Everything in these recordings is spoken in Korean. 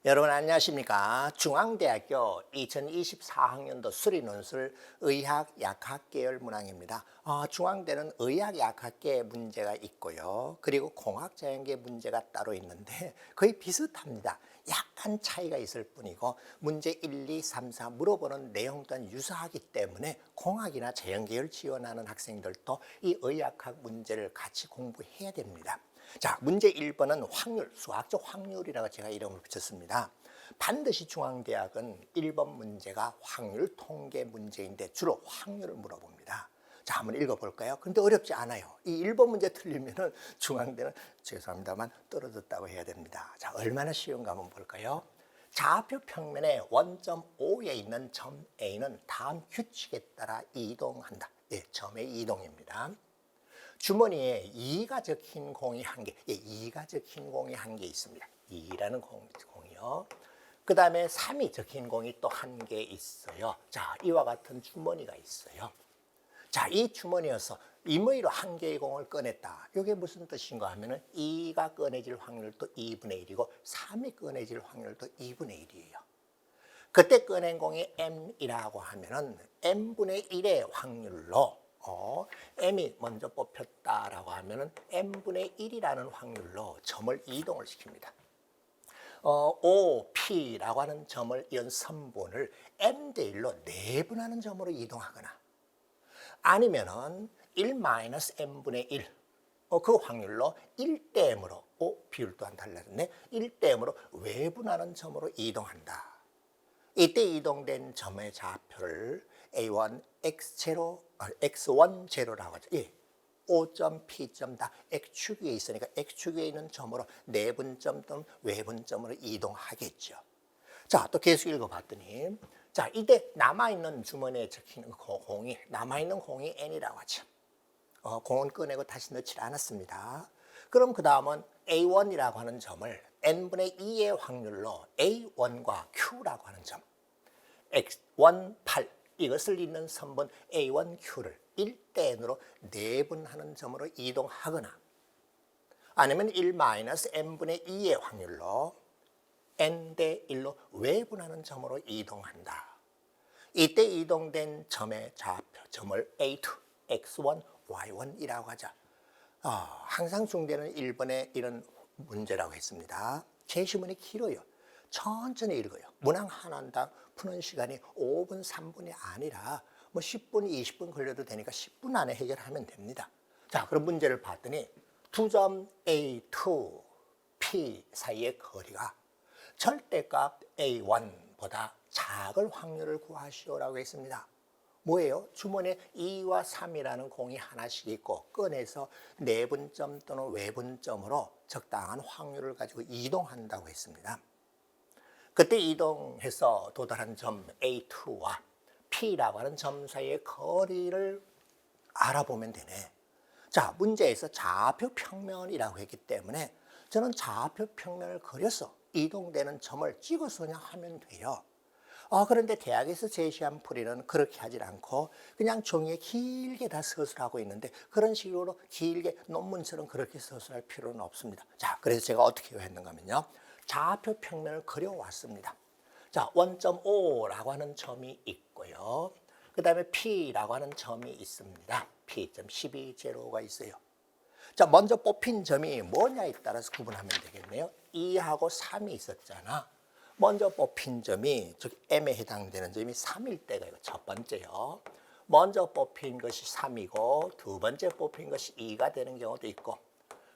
여러분 안녕하십니까? 중앙대학교 2024학년도 수리논술 의학약학 계열 문항입니다. 중앙대는 의학약학계 문제가 있고요. 그리고 공학자연계 문제가 따로 있는데 거의 비슷합니다. 약간 차이가 있을 뿐이고 문제 1, 2, 3, 4 물어보는 내용 또한 유사하기 때문에 공학이나 자연계열 지원하는 학생들도 이 의학학 문제를 같이 공부해야 됩니다. 자, 문제 1번은 확률, 수학적 확률이라고 제가 이름을 붙였습니다. 반드시 중앙대학은 1번 문제가 확률 통계 문제인데 주로 확률을 물어봅니다. 자, 한번 읽어볼까요? 근데 어렵지 않아요. 이 1번 문제 틀리면은 중앙대는 죄송합니다만 떨어졌다고 해야 됩니다. 자, 얼마나 쉬운가 한번 볼까요? 좌표 평면의 원점 O에 있는 점 A는 다음 규칙에 따라 이동한다. 예, 점의 이동입니다. 주머니에 2가 적힌 공이 한 개, 2가 적힌 공이 한 개 있습니다. 2라는 공이요. 그 다음에 3이 적힌 공이 또 한 개 있어요. 자, 이와 같은 주머니가 있어요. 자, 이 주머니에서 임의로 한 개의 공을 꺼냈다. 이게 무슨 뜻인가 하면은 2가 꺼내질 확률도 2분의 1이고 3이 꺼내질 확률도 2분의 1이에요. 그때 꺼낸 공이 m이라고 하면은 m분의 1의 확률로 m이 먼저 뽑혔다라고 하면은 m분의 1이라는 확률로 점을 이동을 시킵니다. O, P라고 하는 점을 이은 선분을 m 대 1로 내분하는 점으로 이동하거나 아니면은 1-m분의 1, 그 확률로 1대 m으로, 비율 또한 달라졌네. 1대 m으로 외분하는 점으로 이동한다. 이때 이동된 점의 좌표를 A1, X0, X1, 제로라고 하죠. 예. O점, P점 다 X축 위에 있으니까 X축 위에 있는 점으로 내분점 또는 외분점으로 이동하겠죠. 자, 또 계속 읽어봤더니, 자, 이때 남아있는 주머니에 적힌 공이, 남아있는 공이 N이라고 하죠. 공은 꺼내고 다시 넣지 않았습니다. 그럼 그 다음은 A1이라고 하는 점을 N분의 2의 확률로 A1과 Q라고 하는 점, X1, 8, 이것을 잇는 선분 A1Q를 1대 N으로 내분하는 점으로 이동하거나 아니면 1-N분의 2의 확률로 N대 1로 외분하는 점으로 이동한다. 이때 이동된 점의 좌표, 점을 A2, X1, Y1이라고 하자. 항상 중대는 1번에 이런 문제라고 했습니다. 제시문이 길어요. 천천히 읽어요. 문항 하나당 푸는 시간이 5분, 3분이 아니라 뭐 10분, 20분 걸려도 되니까 10분 안에 해결하면 됩니다. 자, 그럼 문제를 봤더니 두 점 A2, P 사이의 거리가 절대값 A1보다 작을 확률을 구하시오라고 했습니다. 뭐예요? 주머니에 2와 3이라는 공이 하나씩 있고 꺼내서 내분점 또는 외분점으로 적당한 확률을 가지고 이동한다고 했습니다. 그때 이동해서 도달한 점 A2와 P라고 하는 점 사이의 거리를 알아보면 되네. 자, 문제에서 좌표 평면이라고 했기 때문에 저는 좌표 평면을 그려서 이동되는 점을 찍어서 그냥 하면 돼요. 그런데 대학에서 제시한 풀이는 그렇게 하질 않고 그냥 종이에 길게 다 서술하고 있는데 그런 식으로 길게 논문처럼 그렇게 서술할 필요는 없습니다. 자, 그래서 제가 어떻게 했는가 하면요. 좌표 평면을 그려왔습니다. 자, 원점 O라고 하는 점이 있고요. 그 다음에 P라고 하는 점이 있습니다. P점 12제로가 있어요. 자, 먼저 뽑힌 점이 뭐냐에 따라서 구분하면 되겠네요. 2하고 3이 있었잖아. 먼저 뽑힌 점이 즉 M에 해당되는 점이 3일 때가 이거 첫 번째요. 먼저 뽑힌 것이 3이고 두 번째 뽑힌 것이 2가 되는 경우도 있고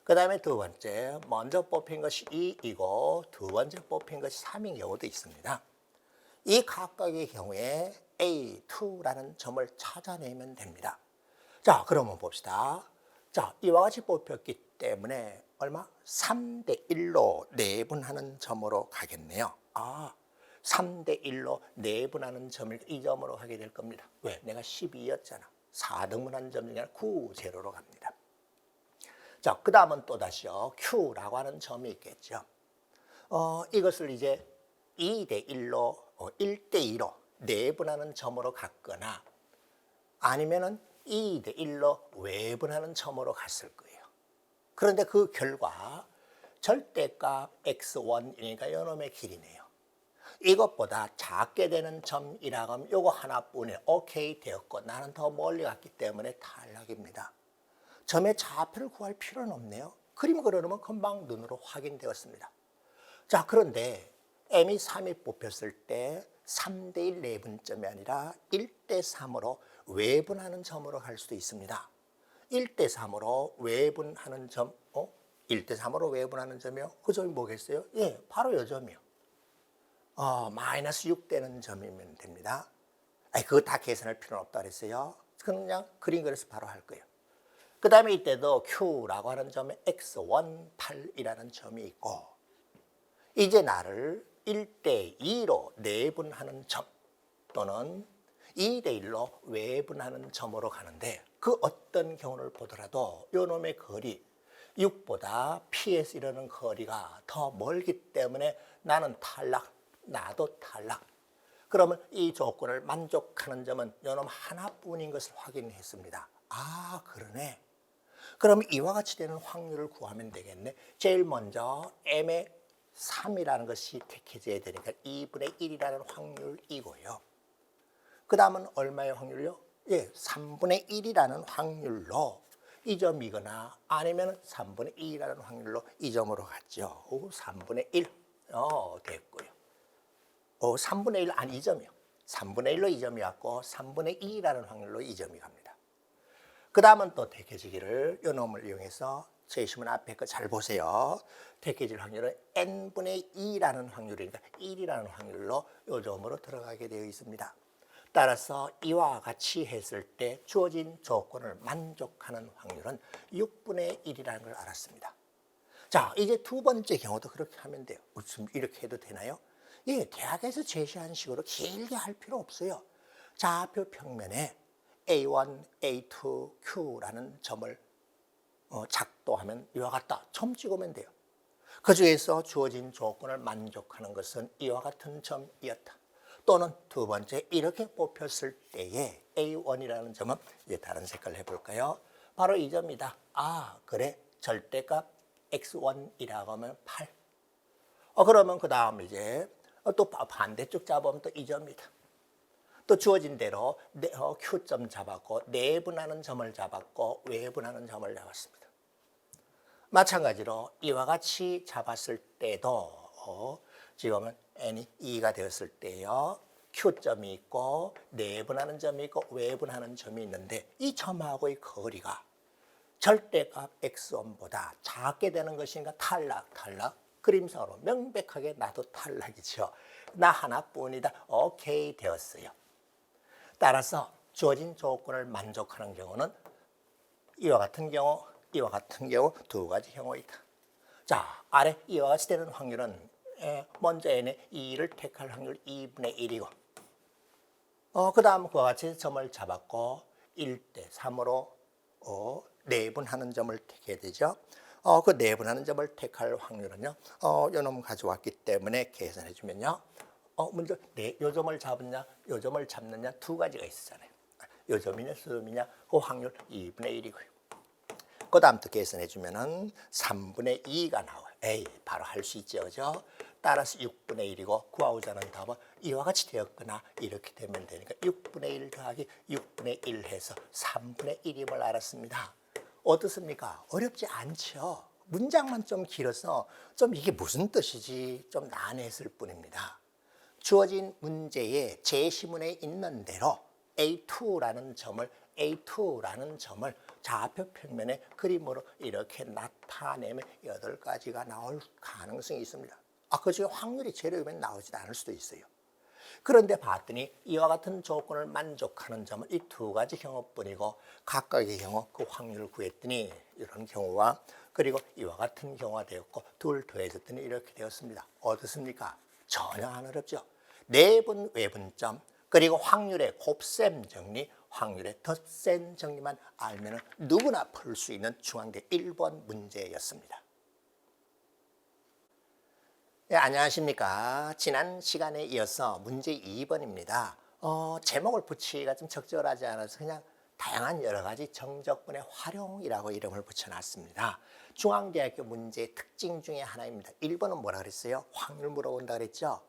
그 다음에 두 번째 먼저 뽑힌 것이 2이고 두 번째 뽑힌 것이 3인 경우도 있습니다. 이 각각의 경우에 A2라는 점을 찾아내면 됩니다. 자, 그러면 봅시다. 자, 이와 같이 뽑혔기 때문에 얼마? 3대 1로 내분하는 점으로 가겠네요. 3대 1로 내분하는 점을 이 점으로 가게 될 겁니다. 왜? 내가 12였잖아. 4등분한 점이냐 9, 제로로 갑니다. 자, 그 다음은 또다시요. Q라고 하는 점이 있겠죠. 이것을 이제 2대 1로, 1대 2로 내분하는 점으로 갔거나 아니면은 2대 1로 외분하는 점으로 갔을 거예요. 그런데 그 결과 절대값 x1이니까 이놈의 길이네요. 이것보다 작게 되는 점이라고 하면 요거 하나뿐이에요. 오케이 되었고 나는 더 멀리 갔기 때문에 탈락입니다. 점의 좌표를 구할 필요는 없네요. 그림 그려놓으면 금방 눈으로 확인되었습니다. 자, 그런데 m이 3이 뽑혔을 때 3대1 내분점이 아니라 1대3으로 외분하는 점으로 갈 수도 있습니다. 1대3으로 외분하는 점, 1대3으로 외분하는 점이요? 그 점이 뭐겠어요? 예, 바로 요 점이요. 마이너스 6 되는 점이면 됩니다. 그거 다 계산할 필요는 없다 그랬어요. 그냥 그림 그려서 바로 할 거예요. 그 다음에 이때도 Q라고 하는 점에 X1, 8이라는 점이 있고, 이제 나를 1대2로 내분하는 점 또는 2대1로 외분하는 점으로 가는데, 그 어떤 경우를 보더라도 요 놈의 거리 6보다 PS 이라는 거리가 더 멀기 때문에 나는 탈락, 나도 탈락. 그러면 이 조건을 만족하는 점은 요 놈 하나뿐인 것을 확인했습니다. 아, 그러네. 그럼 이와 같이 되는 확률을 구하면 되겠네. 제일 먼저 m의 3이라는 것이 택해져야 되니까 2분의 1이라는 확률이고요. 그 다음은 얼마의 확률요? 예, 3분의 1이라는 확률로 이 점이거나 아니면 3분의 2라는 확률로 이 점으로 갔죠. 3분의 1 됐고요. 3분의 1 아니 이 점이요. 3분의 1로 이 점이 왔고 3분의 2라는 확률로 이 점이 갑니다. 그 다음은 또 택해지기를 요 놈을 이용해서 제시문 앞에 거 잘 보세요. 택해질 확률은 n분의 2라는 확률이니까 1이라는 확률로 요 점으로 들어가게 되어 있습니다. 따라서 이와 같이 했을 때 주어진 조건을 만족하는 확률은 6분의 1이라는 걸 알았습니다. 자, 이제 두 번째 경우도 그렇게 하면 돼요. 무슨 이렇게 해도 되나요? 예, 대학에서 제시한 식으로 길게 할 필요 없어요. 좌표 평면에 A1, A2, Q라는 점을 작도하면 이와 같다. 점 찍으면 돼요. 그 중에서 주어진 조건을 만족하는 것은 이와 같은 점이었다. 또는 두 번째 이렇게 뽑혔을 때에 A1이라는 점은 이제 다른 색깔 해볼까요? 바로 이 점이다. 아, 그래. 절대값 X1이라고 하면 8. 그러면 그 다음 이제 또 반대쪽 잡으면 또 이 점이다. 또 주어진 대로 Q점 잡았고 내분하는 점을 잡았고 외분하는 점을 잡았습니다. 마찬가지로 이와 같이 잡았을 때도 지금은 n이 2가 되었을 때요. Q점이 있고 내분하는 점이 있고 외분하는 점이 있는데 이 점하고의 거리가 절대값 x1보다 작게 되는 것인가 탈락. 그림상으로 명백하게 나도 탈락이죠. 나 하나뿐이다. 오케이 되었어요. 따라서 주어진 조건을 만족하는 경우는 이와 같은 경우 두 가지 경우이다. 자, 아래 이와 같이 되는 확률은 먼저 n의 2를 택할 확률 2분의 1이고 그 다음 그와 같이 점을 잡았고 1대3으로 내분하는 점을 택해야 되죠. 그 내분하는 점을 택할 확률은요. 요놈 가져왔기 때문에 계산해 주면요. 먼저 요 점을 잡느냐, 요 점을 잡느냐 두 가지가 있었잖아요. 요 점이냐, 수 점이냐 그 확률 2분의 1이고요. 그 다음 또 계산해 주면은 3분의 2가 나와요. 바로 할 수 있죠, 그죠? 따라서 6분의 1이고 구하고자 하는 답은 이와 같이 되었거나 이렇게 되면 되니까 6분의 1 더하기 6분의 1 해서 3분의 1임을 알았습니다. 어떻습니까? 어렵지 않죠? 문장만 좀 길어서 좀 이게 무슨 뜻이지 좀 난해했을 뿐입니다. 주어진 문제의 제시문에 있는 대로 A2라는 점을 좌표 평면의 그림으로 이렇게 나타내면 8가지가 나올 가능성이 있습니다. 그 중에 확률이 제로이면 나오지 않을 수도 있어요. 그런데 봤더니 이와 같은 조건을 만족하는 점은 이 두 가지 경우뿐이고 각각의 경우 그 확률을 구했더니 이런 경우와 그리고 이와 같은 경우가 되었고 둘 더해졌더니 이렇게 되었습니다. 어떻습니까? 전혀 안 어렵죠. 내분 외분점 그리고 확률의 곱셈 정리, 확률의 덧셈 정리만 알면 누구나 풀 수 있는 중앙대 1번 문제였습니다. 네, 안녕하십니까. 지난 시간에 이어서 문제 2번입니다. 제목을 붙이기가 좀 적절하지 않아서 그냥 다양한 여러 가지 정적분의 활용이라고 이름을 붙여놨습니다. 중앙대학교 문제의 특징 중에 하나입니다. 1번은 뭐라 그랬어요? 확률 물어본다 그랬죠?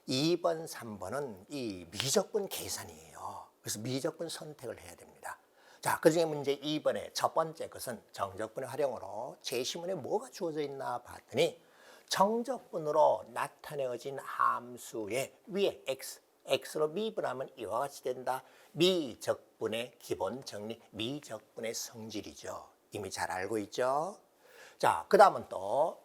2번, 3번은 이 미적분 계산이에요. 그래서 미적분 선택을 해야 됩니다. 자, 그중에 문제 2번의 첫 번째 것은 정적분의 활용으로 제시문에 뭐가 주어져 있나 봤더니 정적분으로 나타내어진 함수의 위에 x로 미분하면 이와 같이 된다. 미적분의 기본 정리, 미적분의 성질이죠. 이미 잘 알고 있죠? 자, 그 다음은 또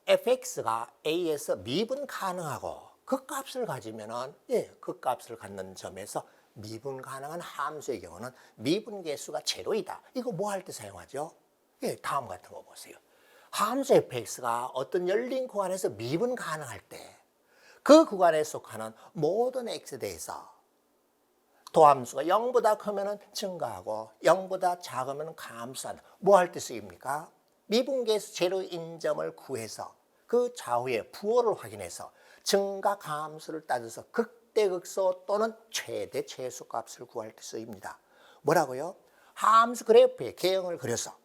fx가 a에서 미분 가능하고 그 값을 가지면은 그 값을 갖는 점에서 미분 가능한 함수의 경우는 미분 계수가 제로이다. 이거 뭐 할 때 사용하죠? 다음 같은 거 보세요. 함수 fx가 어떤 열린 구간에서 미분 가능할 때 그 구간에 속하는 모든 x에 대해서 도함수가 0보다 크면 증가하고 0보다 작으면 감소한다. 뭐 할 때 쓰입니까? 미분계수 제로인 점을 구해서 그 좌우의 부호를 확인해서 증가 감소를 따져서 극대극소 또는 최대 최소값을 구할 때 쓰입니다. 뭐라고요? 함수 그래프의 개형을 그려서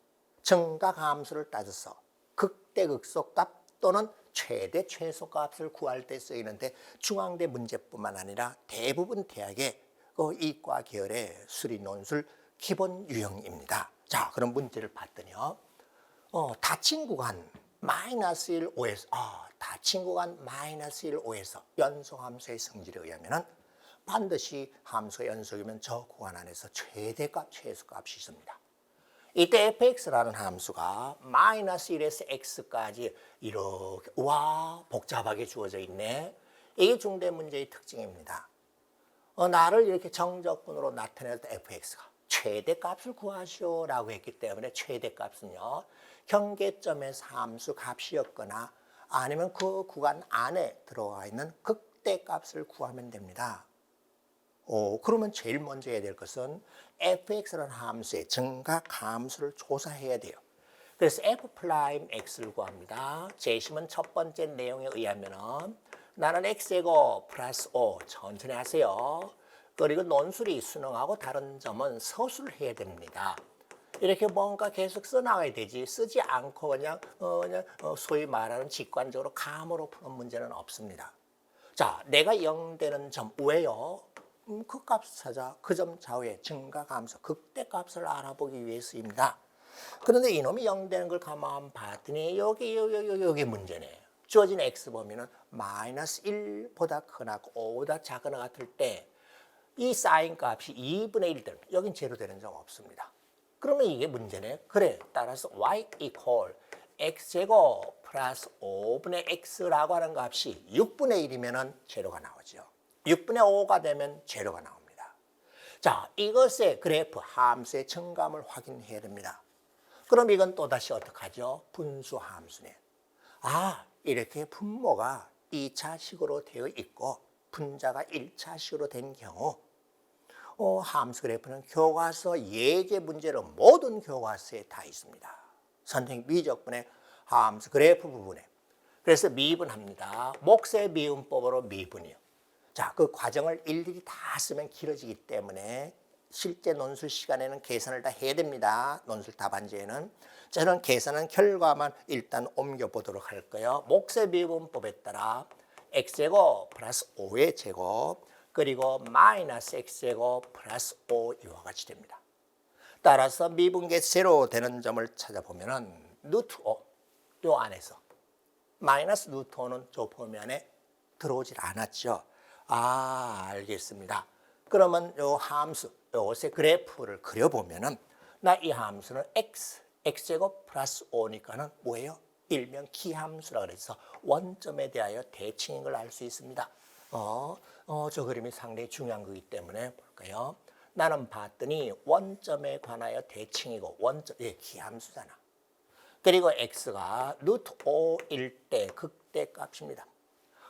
증가 감소를 따져서 극대극소 값 또는 최대 최소값을 구할 때 쓰이는데 중앙대 문제뿐만 아니라 대부분 대학의 이과 계열의 수리 논술 기본 유형입니다. 자, 그럼 문제를 봤더니요. 닫힌 구간 마이너스 1, 5에서 닫힌 구간 마이너스 1, 5에서 연속함수의 성질에 의하면 반드시 함수가 연속이면 저 구간 안에서 최대값, 최소값이 있습니다. 이때 fx라는 함수가 마이너스 1에서 x까지 이렇게 복잡하게 주어져 있네. 이게 중대 문제의 특징입니다. 나를 이렇게 정적분으로 나타낼 때 fx가 최대값을 구하시오라고 했기 때문에 최대값은요. 경계점에서 함수 값이었거나 아니면 그 구간 안에 들어가 있는 극대값을 구하면 됩니다. 그러면 제일 먼저 해야 될 것은 fx라는 함수의 증가 함수를 조사해야 돼요. 그래서 f'x를 구합니다. 제시문 첫 번째 내용에 의하면 나는 x제곱 플러스 5 천천히 하세요. 그리고 논술이 수능하고 다른 점은 서술을 해야 됩니다. 이렇게 뭔가 계속 써나가야 되지 쓰지 않고 그냥 소위 말하는 직관적으로 감으로 푸는 문제는 없습니다. 자, 내가 0 되는 점 왜요? 그 값을 찾아 그 점 좌우의 증가 감소 극대값을 알아보기 위해서입니다. 그런데 이놈이 0 되는 걸 가만 봤더니 여기 문제네. 주어진 x 범위는 마이너스 1보다 크거나 5보다 작거나 같을 때 이 사인 값이 2분의 1 되는 여긴 제로 되는 점 없습니다. 그러면 이게 문제네. 그래, 따라서 y equal x제곱 플러스 5분의 x라고 하는 값이 6분의 1이면 제로가 나오죠. 6분의 5가 되면 제로가 나옵니다. 자, 이것의 그래프 함수의 증감을 확인해야 됩니다. 그럼 이건 또다시 어떻게 하죠? 분수 함수네. 이렇게 분모가 2차식으로 되어 있고 분자가 1차식으로 된 경우 함수 그래프는 교과서 예제 문제로 모든 교과서에 다 있습니다. 선택 미적분의 함수 그래프 부분에. 그래서 미분합니다. 몫의 미분법으로 미분이요. 자, 그 과정을 일일이 다 쓰면 길어지기 때문에 실제 논술 시간에는 계산을 다 해야 됩니다. 논술 답안지에는. 저는 계산한 결과만 일단 옮겨보도록 할 거예요. 몫의 미분법에 따라 x제곱 플러스 5의 제곱 그리고 마이너스 x제곱 플러스 5 이와 같이 됩니다. 따라서 미분계수 제로 되는 점을 찾아보면 루트 5, 요 안에서 마이너스 루트 5는 저 범위 안에 들어오질 않았죠. 알겠습니다. 그러면 요 함수, 요것의 그래프를 그려보면은 나 이 함수는 x제곱 플러스 5니까는 뭐예요? 일명 기함수라 그래서 원점에 대하여 대칭인 걸 알 수 있습니다. 저 그림이 상당히 중요한 거기 때문에 볼까요? 나는 봤더니 원점에 관하여 대칭이고 원점, 기함수잖아. 그리고 x가 루트 5일 때 극대값입니다.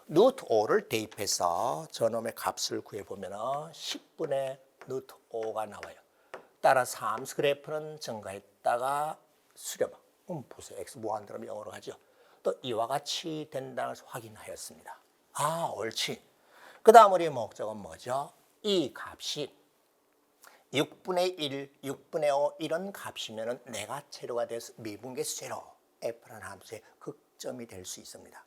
루트 5를 대입해서 저놈의 값을 구해보면 10분의 루트 5가 나와요. 따라서 함수 그래프는 증가했다가 수렴. 보세요. x 무한대로 0으로 가죠. 또 이와 같이 된다는 것을 확인하였습니다. 옳지. 그 다음 우리 목적은 뭐죠? 이 값이 6분의 1, 6분의 5 이런 값이면 내가 제로가 돼서 미분계수 제로. f라는 함수의 극점이 될 수 있습니다.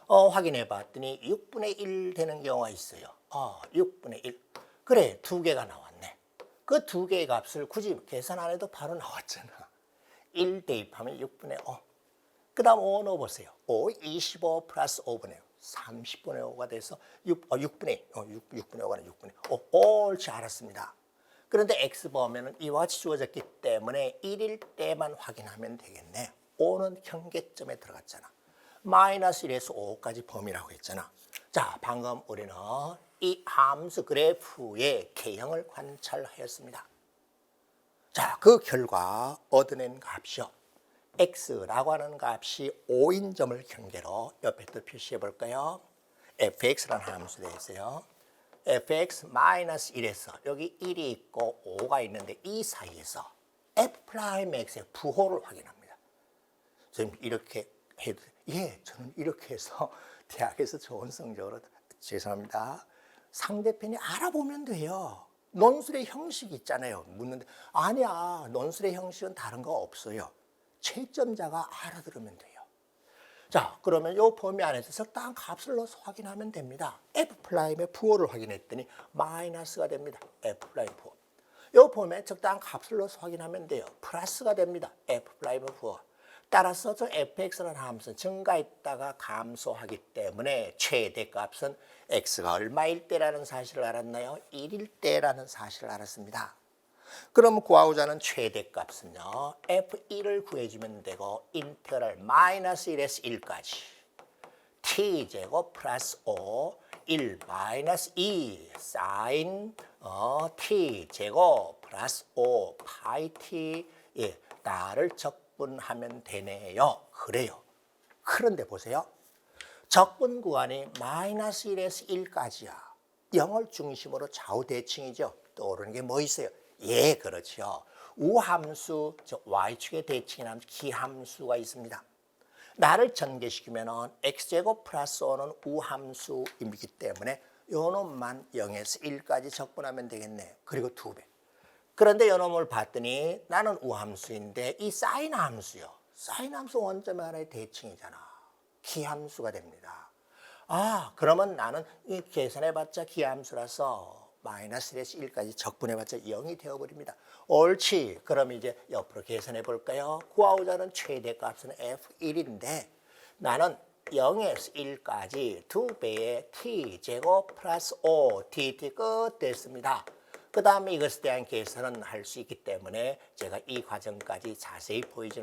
확인해 봤더니 6분의 1 되는 경우가 있어요. 6분의 1. 그래, 두 개가 나왔네. 그 두 개의 값을 굳이 계산 안 해도 바로 나왔잖아. 1 대입하면 6분의 5. 그 다음 5 넣어보세요. 5, 25 플러스 5분의 5. 30분의 5가 돼서 6분의 5가 6분의 5. 옳지, 알았습니다. 그런데 x 보면은 이와 같이 주어졌기 때문에 1일 때만 확인하면 되겠네. 5는 경계점에 들어갔잖아. 마이너스 1에서 5까지 범위라고 했잖아. 자, 방금 우리는 이 함수 그래프의 개형을 관찰하였습니다. 자, 그 결과 얻어낸 값이요. x라고 하는 값이 5인 점을 경계로 옆에 또 표시해 볼까요? fx라는 함수 되어 있어요. fx-1에서 여기 1이 있고 5가 있는데 이 사이에서 f'x의 부호를 확인합니다. 지금 이렇게 해도 저는 이렇게 해서 대학에서 좋은 성적으로 죄송합니다. 상대편이 알아보면 돼요. 논술의 형식이 있잖아요. 묻는데 아니야. 논술의 형식은 다른 거 없어요. 채점자가 알아들으면 돼요. 자, 그러면 이 범위 안에서 적당한 값을 넣어서 확인하면 됩니다. F'의 부호를 확인했더니 마이너스가 됩니다. F'의 부호. 이 범위에 적당한 값을 넣어서 확인하면 돼요. 플러스가 됩니다. F'의 부호. 따라서 저 fx라는 함수는 증가했다가 감소하기 때문에 최대값은 x가 얼마일 때라는 사실을 알았나요? 1일 때라는 사실을 알았습니다. 그럼 구하고자 하는 최대값은요. f1을 구해주면 되고 인테그랄 마이너스 1에서 1까지 t제곱 플러스 5 1 마이너스 2 사인 t제곱 플러스 5 파이 t 나를 적분하면 되네요. 그래요. 그런데 보세요. 적분 구간이 마이너스 1에서 1까지야. 0을 중심으로 좌우 대칭이죠. 떠오르는 게 뭐 있어요? 그렇죠. 우함수, y축의 대칭이라는 기함수가 있습니다. 나를 전개시키면 x제곱 플러스 5는 우함수이기 때문에 요 놈만 0에서 1까지 적분하면 되겠네. 그리고 2배. 그런데 요 놈을 봤더니 나는 우함수인데 이 사인 함수요. 사인 함수 원점의 하나의 대칭이잖아. 기함수가 됩니다. 그러면 나는 이 계산해봤자 기함수라서 마이너스 1에서 1까지 적분해봤자 0이 되어버립니다. 옳지. 그럼 이제 옆으로 계산해 볼까요? 구하고자 하는 최대값은 f1인데 나는 0에서 1까지 2배의 t제곱 플러스 5 dt 끝 됐습니다. 그 다음에 이것에 대한 계산은 할 수 있기 때문에 제가 이 과정까지 자세히 보이지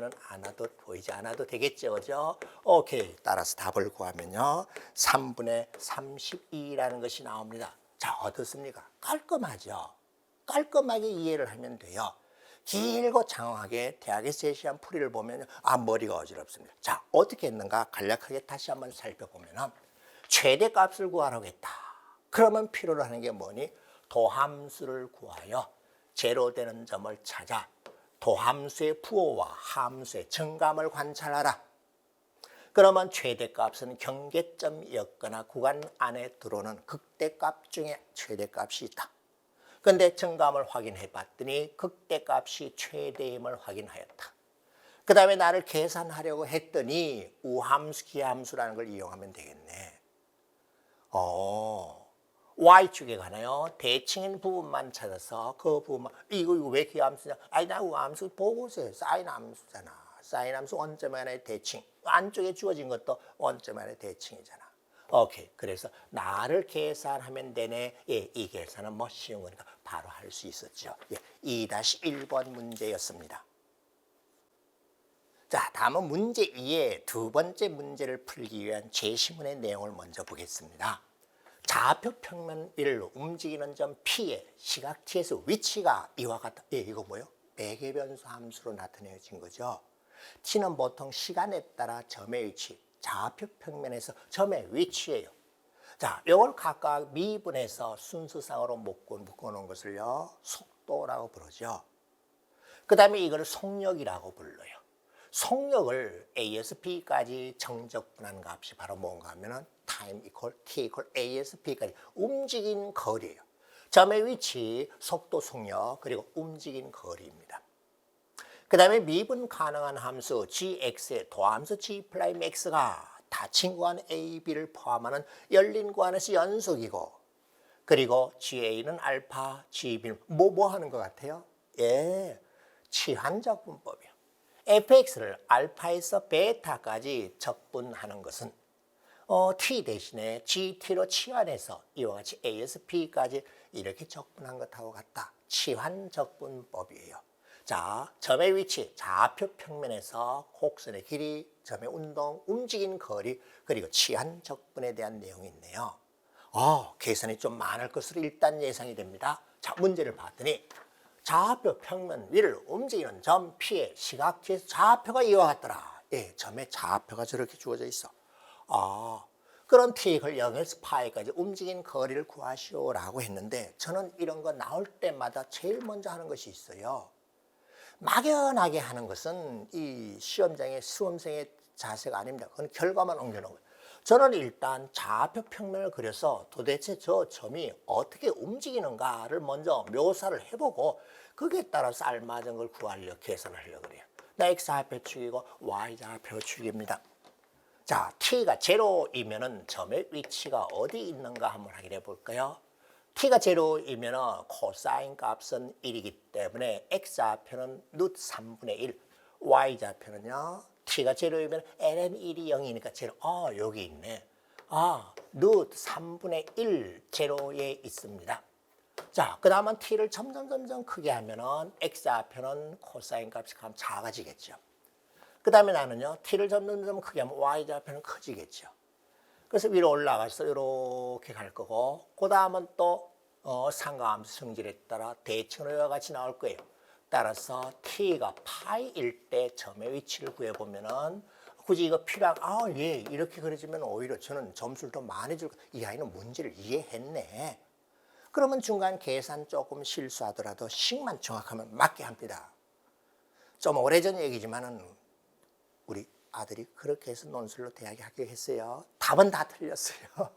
않아도 되겠죠. 그죠? 오케이. 따라서 답을 구하면요. 3분의 32라는 것이 나옵니다. 자, 어떻습니까? 깔끔하죠? 깔끔하게 이해를 하면 돼요. 길고 장황하게 대학에서 제시한 풀이를 보면 머리가 어지럽습니다. 자, 어떻게 했는가 간략하게 다시 한번 살펴보면 최대값을 구하라고 했다. 그러면 필요로 하는 게 뭐니? 도함수를 구하여 제로 되는 점을 찾아 도함수의 부호와 함수의 증감을 관찰하라. 그러면 최대값은 경계점이었거나 구간 안에 들어오는 극대값 중에 최대값이 있다. 그런데 증감을 확인해 봤더니 극대값이 최대임을 확인하였다. 그 다음에 나를 계산하려고 했더니 우함수, 기함수라는 걸 이용하면 되겠네. Y축에 가나요? 대칭인 부분만 찾아서 그 부분만 이거 왜 기함수냐? 나 우함수 보고서요. 사인 함수잖아. 사인 함수 원점 안의 대칭. 안쪽에 주어진 것도 원점 안의 대칭이잖아. 오케이. 그래서 나를 계산하면 되네. 이 계산은 뭐 쉬운 거니까 바로 할 수 있었죠. 2-1번 문제였습니다. 자, 다음은 문제 2의 두 번째 문제를 풀기 위한 제시문의 내용을 먼저 보겠습니다. 좌표 평면 1로 움직이는 점 P의 시각 T에서 위치가 이와 같다. 이거 뭐예요? 매개변수 함수로 나타내진 거죠. T는 보통 시간에 따라 점의 위치, 좌표 평면에서 점의 위치예요. 자, 이걸 각각 미분해서 순서상으로 묶어놓은 것을요, 속도라고 부르죠. 그 다음에 이걸 속력이라고 불러요. 속력을 A에서 B까지 정적분한 값이 바로 뭔가 하면은 time equal t equal A에서 B까지 움직인 거리예요. 점의 위치, 속도, 속력, 그리고 움직인 거리입니다. 그 다음에 미분 가능한 함수 gx의 도함수 g'x가 닫힌 구간 a, b를 포함하는 열린 구간에서 연속이고, 그리고 GA는 알파, GB는 뭐 하는 것 같아요? 예, 치환적분법이요. fx를 알파에서 베타까지 적분하는 것은 t 대신에 gt로 치환해서 이와 같이 a에서 b까지 이렇게 적분한 것하고 같다. 치환적분법이에요. 자, 점의 위치, 좌표 평면에서 곡선의 길이, 점의 운동, 움직인 거리, 그리고 치환적분에 대한 내용이 있네요. 계산이 좀 많을 것으로 일단 예상이 됩니다. 자, 문제를 봤더니 좌표 평면 위를 움직이는 점 P의 시각지에서 좌표가 이와 같더라. 예, 점의 좌표가 저렇게 주어져 있어. 그럼 T를 0에서 파이까지 움직인 거리를 구하시오라고 했는데, 저는 이런 거 나올 때마다 제일 먼저 하는 것이 있어요. 막연하게 하는 것은 이 시험장의 수험생의 자세가 아닙니다. 그건 결과만 옮겨놓은 거예요. 저는 일단 좌표 평면을 그려서 도대체 저 점이 어떻게 움직이는가를 먼저 묘사를 해보고 거기에 따라서 알맞은 걸 구하려고 계산을 하려고 그래요. 나 x좌표축이고 y좌표축입니다. 자, t가 제로이면은 점의 위치가 어디 있는가 한번 확인해 볼까요? t가 제로이면은 코사인 값은 1이기 때문에 x좌표는 루트 3분의 1, y좌표는요 t가 제로이면 ln 1이 0이니까 제로. 여기 있네. 루트 3분의 1 제로에 있습니다. 자, 그 다음은 t를 점점 크게 하면은 x좌표는 코사인 값이 작아지겠죠. 그 다음에 나는요, t를 점점 크게 하면 y좌표는 커지겠죠. 그래서 위로 올라가서 이렇게 갈 거고, 그 다음은 또 상가함수 성질에 따라 대칭으로 이와 같이 나올 거예요. 따라서 t가 파이일 때 점의 위치를 구해보면은 굳이 이거 필요한, 예, 이렇게 그려지면 오히려 저는 점수를 더 많이 줄 거예요. 이 아이는 문제를 이해했네. 그러면 중간 계산 조금 실수하더라도 식만 정확하면 맞게 합니다. 좀 오래전 얘기지만은 우리 아들이 그렇게 해서 논술로 대학에 합격했어요. 답은 다 틀렸어요.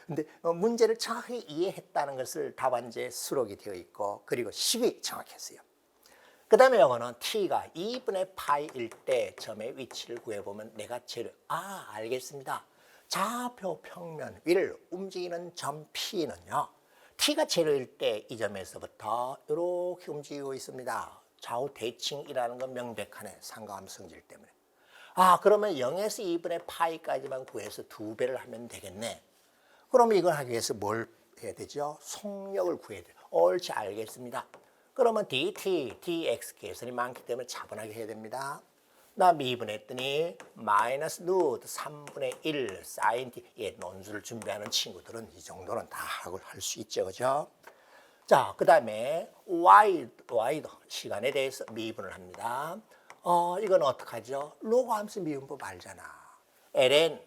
근데 문제를 정확히 이해했다는 것을 답안지에 수록이 되어 있고, 그리고 10이 정확했어요. 그 다음에 이거는 t가 2분의 파이일 때 점의 위치를 구해보면 내가 알겠습니다. 좌표 평면 위를 움직이는 점 P는요, t가 제로일 때 이 점에서부터 이렇게 움직이고 있습니다. 좌우 대칭이라는 건 명백하네. 상가함수 성질 때문에. 그러면 0에서 2분의 파이까지만 구해서 2배를 하면 되겠네. 그러면 이걸 하기 위해서 뭘 해야 되죠? 속력을 구해야 돼요. 옳지, 알겠습니다. 그러면 dt, dx 계산이 많기 때문에 차분하게 해야 됩니다. 나 미분했더니 마이너스 루트 3분의 1 사인 t. 예, 논술을 준비하는 친구들은 이 정도는 다 할 수 있죠, 그죠? 자, 그 다음에 y도 시간에 대해서 미분을 합니다. 이건 어떡하죠? 로그 함수 미분법 알잖아. ln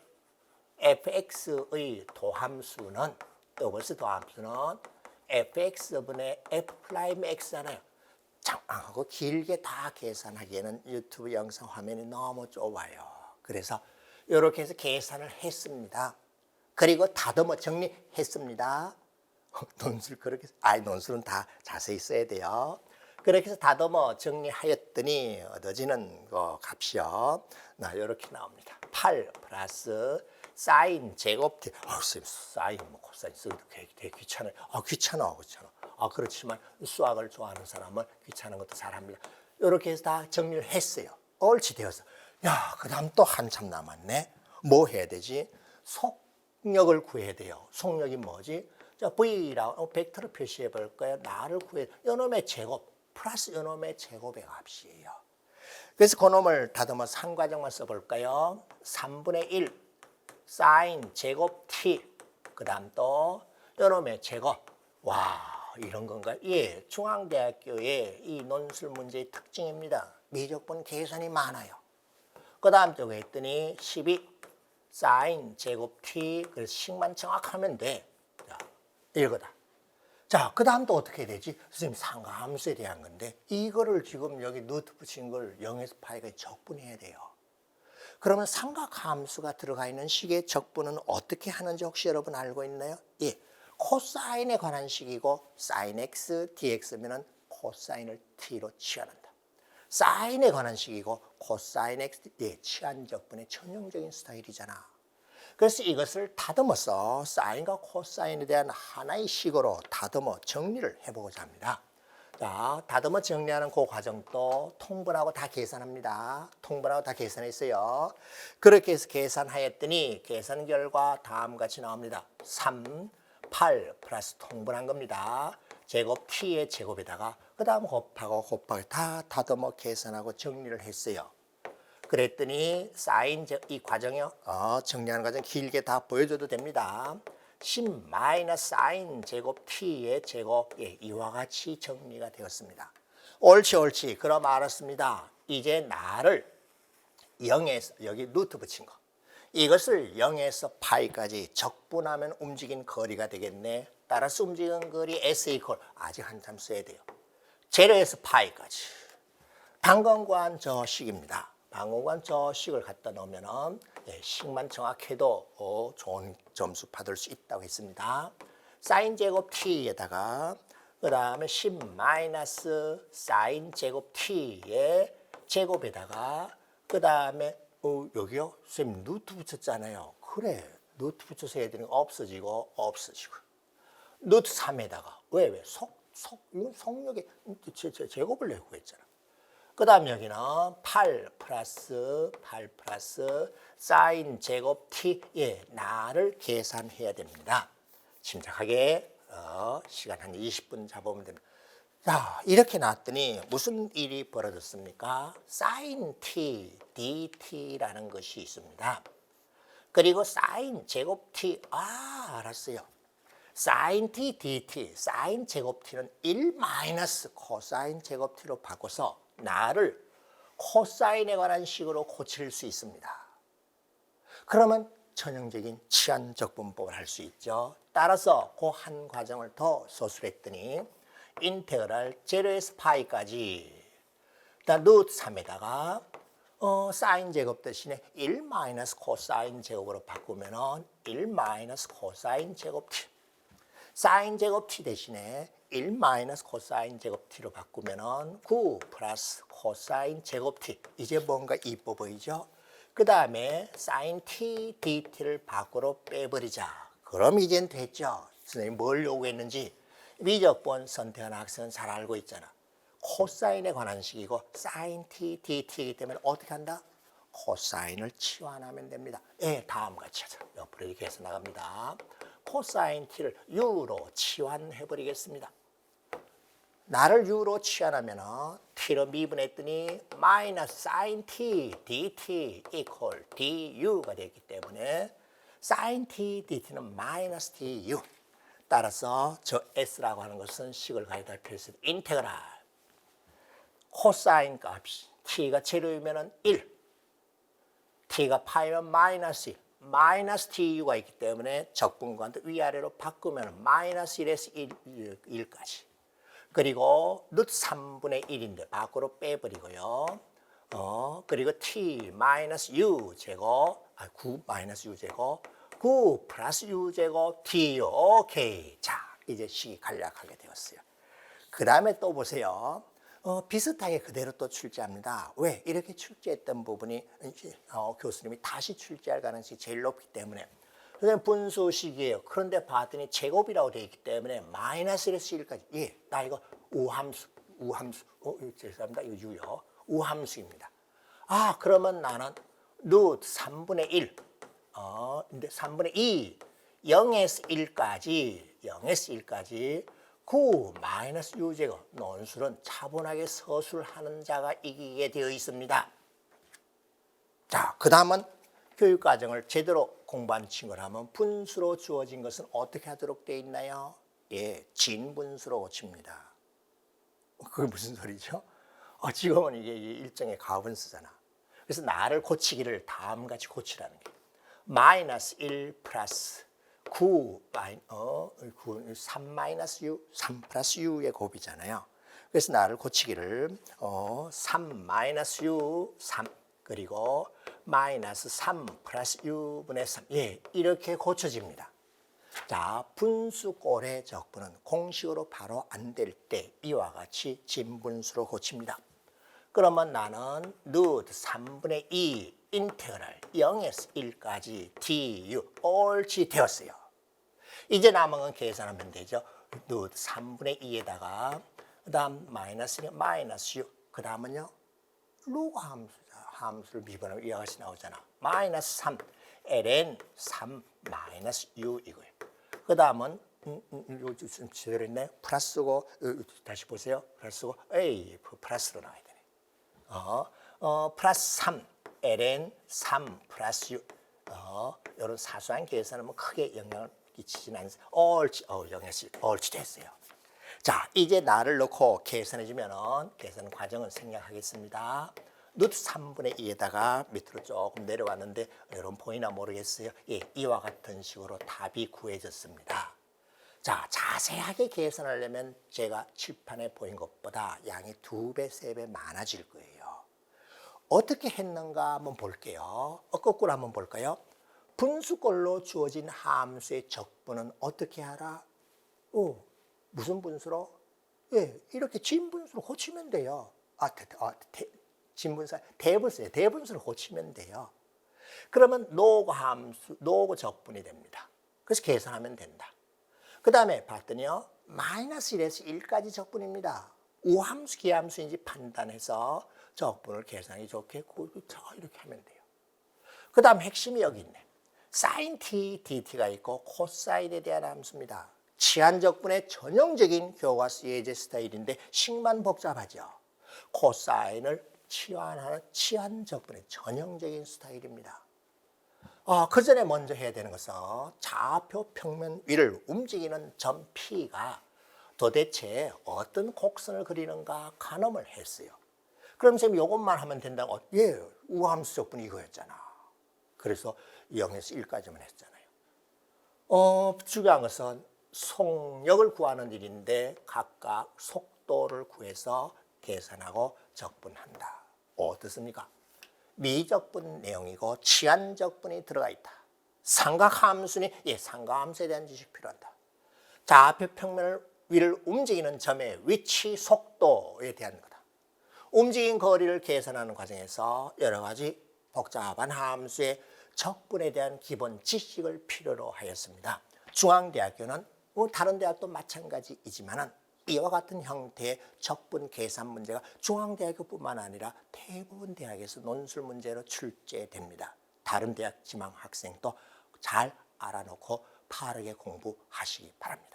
fx의 도함수는, 이것의 도함수는 fx분의 f'x잖아요. 장황하고 길게 다 계산하기에는 유튜브 영상 화면이 너무 좁아요. 그래서 이렇게 해서 계산을 했습니다. 그리고 다듬어 정리했습니다. 논술 그렇게, 논술은 다 자세히 써야 돼요. 그렇게 해서 다듬어 정리하였더니 얻어지는 거 값이요. 이렇게 나옵니다. 8 플러스 사인 제곱 t. 선생님, 사인 코사인 쓰기도 되게 귀찮아요. 귀찮아. 그렇지만 수학을 좋아하는 사람은 귀찮은 것도 잘합니다. 이렇게 해서 다 정리를 했어요. 옳지 되어서. 그 다음 또 한참 남았네. 뭐 해야 되지? 속력을 구해야 돼요. 속력이 뭐지? 자, V라고 벡터를 표시해 볼까요? 나를 구해. 요놈의 제곱 플러스 요놈의 제곱의 값이에요. 그래서 그놈을 다듬어 3과정만 써볼까요? 3분의 1 사인 제곱 t, 그 다음 또 요놈의 제곱. 이런 건가요? 예, 중앙대학교의 이 논술 문제의 특징입니다. 미적분 계산이 많아요. 그 다음 쪽에 했더니 12 사인 제곱 t, 그래서 식만 정확하면 돼. 자, 이거다. 자, 그 다음 또 어떻게 해야 되지? 선생님, 상가함수에 대한 건데 이거를 지금 여기 루트 붙인 걸 0에서 파이까지 적분해야 돼요. 그러면 삼각함수가 들어가 있는 식의 적분은 어떻게 하는지 혹시 여러분 알고 있나요? 예, 코사인에 관한 식이고 사인 x, dx면은 코사인을 t로 치환한다. 사인에 관한 식이고 코사인 x의 치환적분의 전형적인 스타일이잖아. 그래서 이것을 다듬어서 사인과 코사인에 대한 하나의 식으로 다듬어 정리를 해보고자 합니다. 자, 다듬어 정리하는 그 과정도 통분하고 다 계산합니다. 통분하고 다 계산했어요. 그렇게 해서 계산하였더니 계산 결과 다음과 같이 나옵니다. 3, 8 플러스 통분한 겁니다. 제곱 t의 제곱에다가 그 다음 곱하고 다 다듬어 계산하고 정리를 했어요. 그랬더니 사인 이 과정이요. 정리하는 과정 길게 다 보여줘도 됩니다. 10 마이너스 사인 제곱 t의 제곱 이와 같이 정리가 되었습니다. 옳지. 그럼 알았습니다. 이제 나를 0에서 여기 루트 붙인 거. 이것을 0에서 파이까지 적분하면 움직인 거리가 되겠네. 따라서 움직인 거리 S 이퀄 아직 한참 써야 돼요. 제로에서 파이까지. 방금 구한 저 식입니다. 방금 구한 저 식을 갖다 놓으면 식만 정확해도 좋은 점수 받을 수 있다고 했습니다. 사인 제곱 t에다가 그 다음에 10 마이너스 사인 제곱 t의 제곱에다가 그 다음에 여기요? 선생님 루트 붙였잖아요. 그래. 루트 붙여서 해야 되는 거 없어지고 루트 3에다가 왜? 이건 속력에 제곱을 내고 했잖아. 그 다음 여기는 8 플러스 사인 제곱 t 나를 계산해야 됩니다. 침착하게 시간 한 20분 잡으면 됩니다. 자, 이렇게 나왔더니 무슨 일이 벌어졌습니까? 사인 t dt라는 것이 있습니다. 그리고 사인 제곱 t 알았어요. 사인 t dt 사인 제곱 t는 1 마이너스 코사인 제곱 t로 바꿔서 나를 코사인에 관한 식으로 고칠 수 있습니다. 그러면 전형적인 치환적분법을 할 수 있죠. 따라서 그 한 과정을 더 소술했더니 인테그랄 제로에서 파이까지 일단 루트 3에다가 사인 제곱 대신에 1 마이너스 코사인 제곱으로 바꾸면 1 마이너스 코사인 제곱 t 사인 제곱 t 대신에 1 마이너스 코사인 제곱 t로 바꾸면 9 플러스 코사인 제곱 t 이제 뭔가 이뻐 보이죠? 그 다음에 사인 t dt를 밖으로 빼버리자. 그럼 이젠 됐죠. 선생님 뭘 요구했는지 미적분 선택하는 학생은 잘 알고 있잖아. 코사인에 관한 식이고 사인 t dt이기 때문에 어떻게 한다? 코사인을 치환하면 됩니다. 다음과 같이 하자. 옆으로 이렇게 해서 나갑니다. 코사인 t를 u로 치환해버리겠습니다. 나를 u로 치환하면 t로 미분했더니 마이너스 사인 t dt 이퀄 du가 되기 때문에 사인 t dt는 마이너스 du. 따라서 저 s라고 하는 것은 식을 가져다 표시해서 인테그랄 코사인 값이 t가 제로이면 1, t가 파이면 마이너스 1, 마이너스 du가 있기 때문에 적분과도 위아래로 바꾸면 마이너스 1에서 1까지. 그리고 루트 3분의 1인데 밖으로 빼버리고요. 그리고 t 마이너스 u 제곱, 9 마이너스 u 제곱, 9 플러스 u 제곱 t 오케이. 자, 이제 식이 간략하게 되었어요. 그 다음에 또 보세요. 비슷하게 그대로 또 출제합니다. 왜? 이렇게 출제했던 부분이 교수님이 다시 출제할 가능성이 제일 높기 때문에. 선생님 분수식이에요. 그런데 봤더니 제곱이라고 되어 있기 때문에 마이너스 1에서 1까지. 나 이거 우함수. 죄송합니다. 이거 유요. 우함수입니다. 그러면 나는 루트 3분의 1. 근데 3분의 2. 0에서 1까지. 9 마이너스 u제곱. 논술은 차분하게 서술하는 자가 이기게 되어 있습니다. 자, 그 다음은 교육과정을 제대로 공부한 친구라면 분수로 주어진 것은 어떻게 하도록 되어 있나요? 진분수로 고칩니다. 그게 무슨 소리죠? 지금은 이게 일종의 가분수잖아. 그래서 나를 고치기를 다음같이 고치라는 게 마이너스 1 플러스 3 마이너스 u, 3 플러스 u의 곱이잖아요. 그래서 나를 고치기를 3 마이너스 u, 3 그리고 마이너스 3 플러스 u분의 3 이렇게 고쳐집니다. 자, 분수꼴의 적분은 공식으로 바로 안 될 때 이와 같이 진분수로 고칩니다. 그러면 나는 루트 3분의 2 인테그랄 0에서 1까지 du 옳지 되었어요. 이제 남은 건 계산하면 되죠. 루트 3분의 2에다가 그 다음 마이너스 6, 그 다음은요 로그 함수를 미분하면 이와 같이 나오잖아. 마이너스 3 ln 3 마이너스 u 이거예요. 그 다음은 이거 좀 제대로 했네. 플러스고 다시 보세요. 플러스고 a 플러스로 나와야 되네. 플러스 3 ln 3 플러스 6 이런 사소한 계산은 뭐 크게 영향을 끼치진 않습니다. 옳지, 옳지 됐어요. 자, 이제 나를 넣고 계산해 주면은 계산 과정을 생략하겠습니다. 루트 3분의 2에다가 밑으로 조금 내려왔는데 여러분 보이나 모르겠어요. 예, 이와 같은 식으로 답이 구해졌습니다. 자, 자세하게 계산하려면 제가 칠판에 보인 것보다 양이 2배, 3배 많아질 거예요. 어떻게 했는가 한번 볼게요. 거꾸로 한번 볼까요? 분수꼴로 주어진 함수의 적분은 어떻게 하라? 무슨 분수로? 예, 이렇게 진분수로 고치면 돼요. 대분수를 고치면 돼요. 그러면 노고 함수, 노고 적분이 됩니다. 그래서 계산하면 된다. 그 다음에 봤더니요, 마이너스 1에서 1까지 적분입니다. 우함수, 기함수인지 판단해서 적분을 계산하기 좋게 이렇게 하면 돼요. 그 다음 핵심이 여기 있네. 사인 t, dt가 있고 코사인에 대한 함수입니다. 치환적분의 전형적인 교과서 예제 스타일인데 식만 복잡하죠. 코사인을 치환하는 치환적분의 전형적인 스타일입니다. 그 전에 먼저 해야 되는 것은 좌표 평면 위를 움직이는 점 P가 도대체 어떤 곡선을 그리는가 가늠을 했어요. 그럼 선생님 이것만 하면 된다고? 예, 우함수 적분이 이거였잖아. 그래서 0에서 1까지만 했잖아요. 중요한 것은 속력을 구하는 일인데 각각 속도를 구해서 계산하고 적분한다. 어떻습니까? 미적분 내용이고 치환적분이 들어가 있다. 삼각함수니 삼각함수에 대한 지식 필요하다. 좌표 평면을 위를 움직이는 점의 위치 속도에 대한 거다. 움직인 거리를 계산하는 과정에서 여러 가지 복잡한 함수의 적분에 대한 기본 지식을 필요로 하였습니다. 중앙대학교는 다른 대학도 마찬가지이지만 이와 같은 형태의 적분 계산 문제가 중앙대학교뿐만 아니라 대부분 대학에서 논술 문제로 출제됩니다. 다른 대학 지망 학생도 잘 알아놓고 바르게 공부하시기 바랍니다.